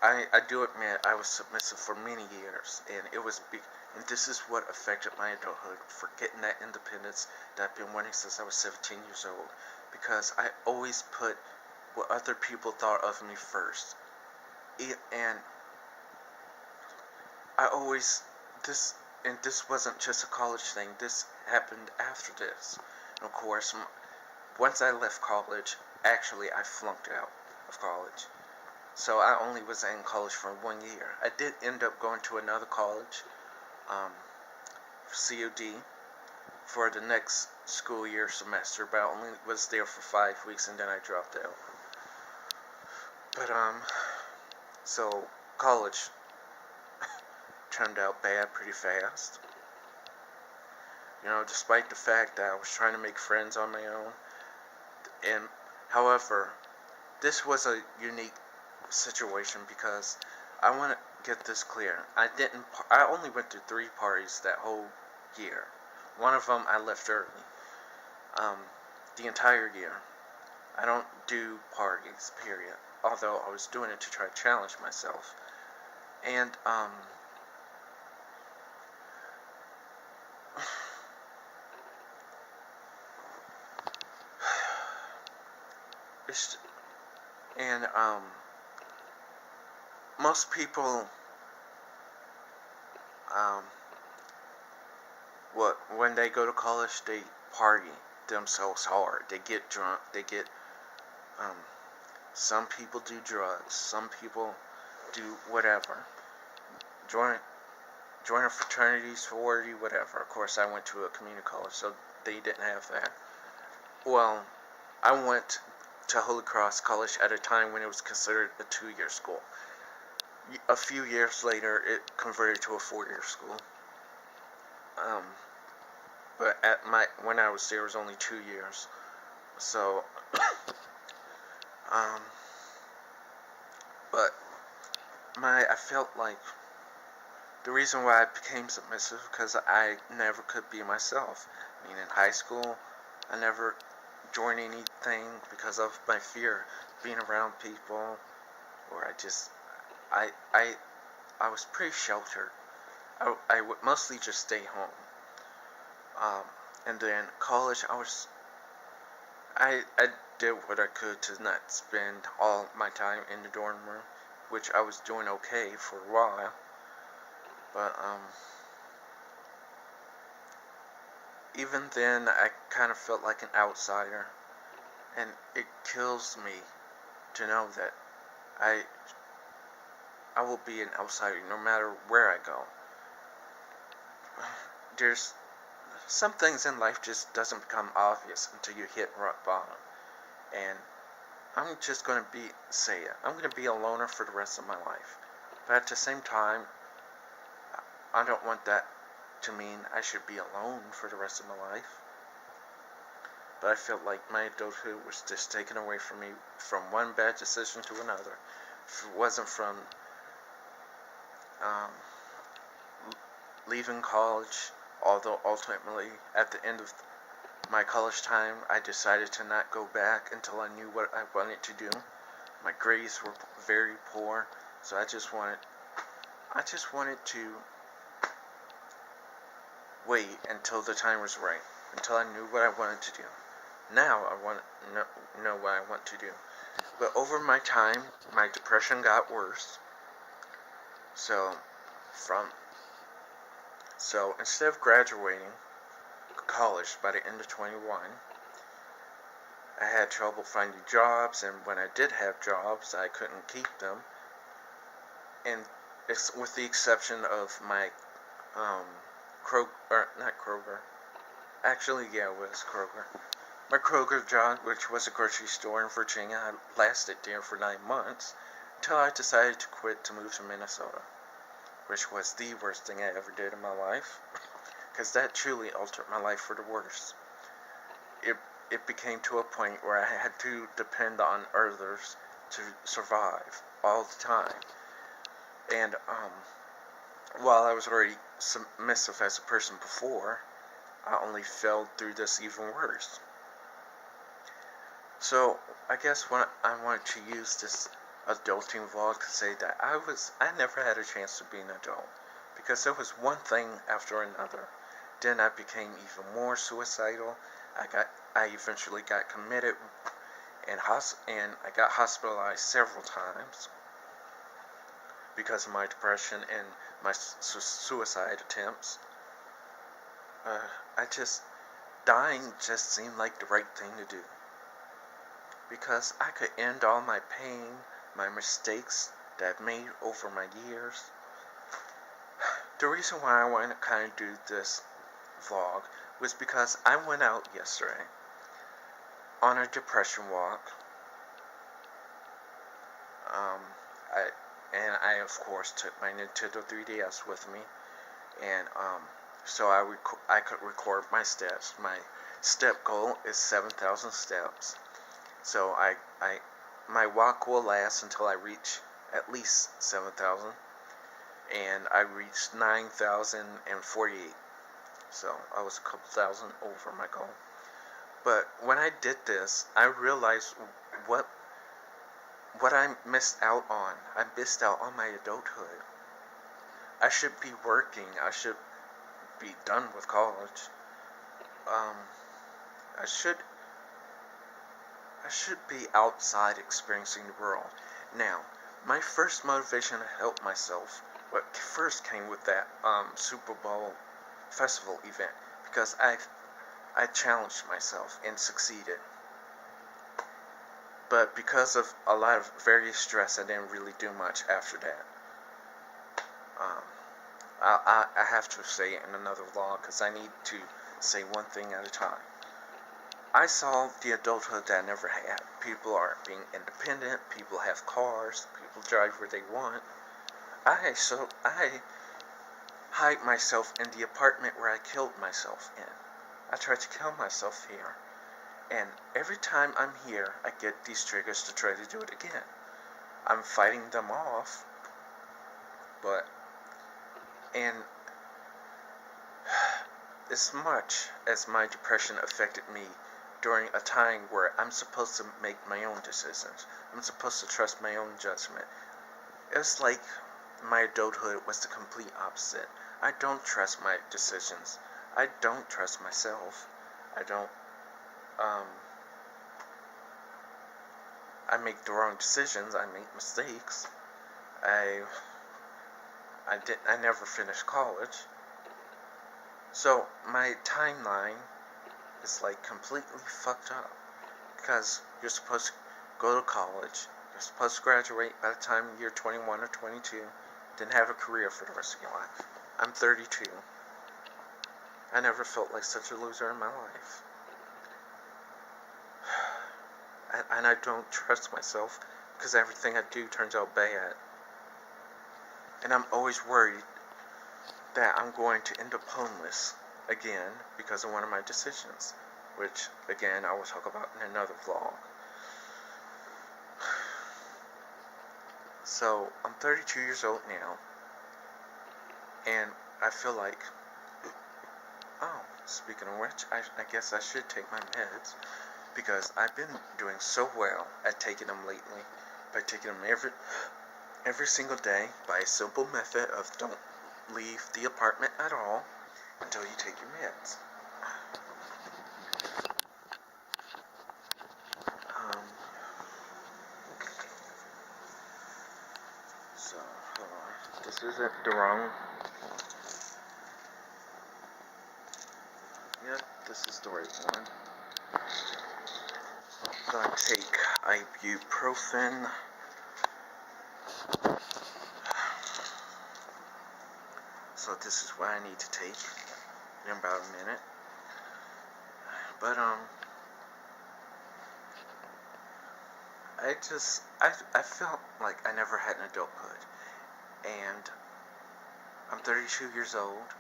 I do admit I was submissive for many years, and and this is what affected my adulthood, forgetting that independence that I've been wanting since I was 17 years old, because I always put what other people thought of me first. And I always, this, and this wasn't just a college thing, this happened after this. And of course, once I left college, actually I flunked out of college. So I only was in college for 1 year. I did end up going to another college, um, COD, for the next school year semester, but I only was there for 5 weeks and then I dropped out. But so college turned out bad pretty fast. Despite the fact that I was trying to make friends on my own. And however, this was a unique situation because I want to get this clear. I only went to 3 parties that whole year. One of them I left early. Um, the entire year. I don't do parties, period. Although I was doing it to try to challenge myself. And it's and most people um when they go to college they party themselves hard. They get drunk. Um some people do drugs. Some people do whatever. Join join a fraternity, sorority, whatever. Of course, I went to a community college, so they didn't have that. Well, I went to Holy Cross College at a time when it was considered a 2-year school. A few years later, it converted to a 4-year school. Um, but when I was there, it was only 2 years. So, um, but I felt like the reason why I became submissive because I never could be myself. I mean, in high school, I never joined anything because of my fear of being around people, or I, I, I was pretty sheltered. I would mostly just stay home. And then college, I did what I could to not spend all my time in the dorm room, which I was doing okay for a while. But even then, I kind of felt like an outsider, and it kills me to know that I I will be an outsider no matter where I go. There's some things in life just doesn't become obvious until you hit rock bottom, and I'm just gonna say it. I'm gonna be a loner for the rest of my life. But at the same time, I don't want that to mean I should be alone for the rest of my life. But I felt like my adulthood was just taken away from me from one bad decision to another. If it wasn't from um, leaving college, although ultimately at the end of my college time I decided to not go back until I knew what I wanted to do. My grades were very poor, so I just wanted to wait until the time was right, until I knew what I wanted to do. Now I want to know what I want to do. But over my time, my depression got worse. So, from instead of graduating college by the end of 21, I had trouble finding jobs, and when I did have jobs, I couldn't keep them. And it's with the exception of my not Kroger. Actually, yeah, it was Kroger. My Kroger job, which was a grocery store in Virginia, I lasted there for 9 months until I decided to quit to move to Minnesota, which was the worst thing I ever did in my life, because that truly altered my life for the worse. It became to a point where I had to depend on others to survive all the time. And while I was already submissive as a person before, I only fell through this even worse. So I guess what I wanted to use this adulting vlog to say that I never had a chance to be an adult, because there was one thing after another. Then I became even more suicidal. I eventually got committed, and I got hospitalized several times because of my depression and my suicide attempts. I just Dying just seemed like the right thing to do, because I could end all my pain, my mistakes that I've made over my years. The reason why I want to kind of do this vlog was because I went out yesterday on a depression walk. Um, I of course took my Nintendo 3DS with me, and so I could record my steps. My step goal is 7,000 steps. So my walk will last until I reach at least 7,000, and I reached 9,048. So I was a couple thousand over my goal. But when I did this, I realized what I missed out on. I missed out on my adulthood. I should be working. I should be done with college. I should be outside experiencing the world. Now, my first motivation to help myself, what first came with that Super Bowl festival event, because I challenged myself and succeeded. But because of a lot of various stress, I didn't really do much after that. I have to say it in another vlog, because I need to say one thing at a time. I saw the adulthood that I never had. People are being independent, people have cars, people drive where they want. I hide myself in the apartment where I killed myself in. I tried to kill myself here. And every time I'm here, I get these triggers to try to do it again. I'm fighting them off, and as much as my depression affected me during a time where I'm supposed to make my own decisions, I'm supposed to trust my own judgment, it's like my adulthood was the complete opposite. I don't trust my decisions. I don't trust myself. I make the wrong decisions. I make mistakes. I never finished college. So my timeline is like completely fucked up, because you're supposed to go to college. You're supposed to graduate by the time you're 21 or 22, then have a career for the rest of your life. I'm 32. I never felt like such a loser in my life. And I don't trust myself, because everything I do turns out bad. And I'm always worried that I'm going to end up homeless again because of one of my decisions, which, again, I will talk about in another vlog. So, I'm 32 years old now, and I feel like, speaking of which, I guess I should take my meds, because I've been doing so well at taking them lately, by taking them every single day, by a simple method of don't leave the apartment at all until you take your meds. So, hold on. This isn't the wrong... Yep, this is the right one. So I take ibuprofen. So this is what I need to take in about a minute. But I felt like I never had an adulthood, and I'm 32 years old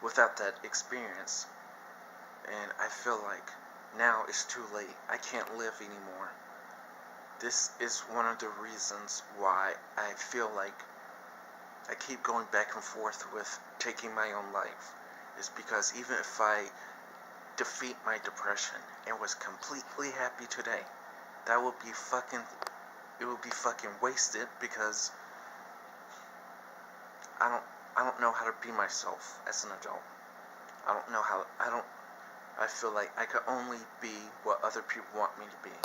without that experience, and I feel like now it's too late. I can't live anymore. This is one of the reasons why I feel like I keep going back and forth with taking my own life, is because even if I defeat my depression and was completely happy today, that would be fucking it would be fucking wasted because I don't know how to be myself as an adult. I don't know how, I feel like I could only be what other people want me to be.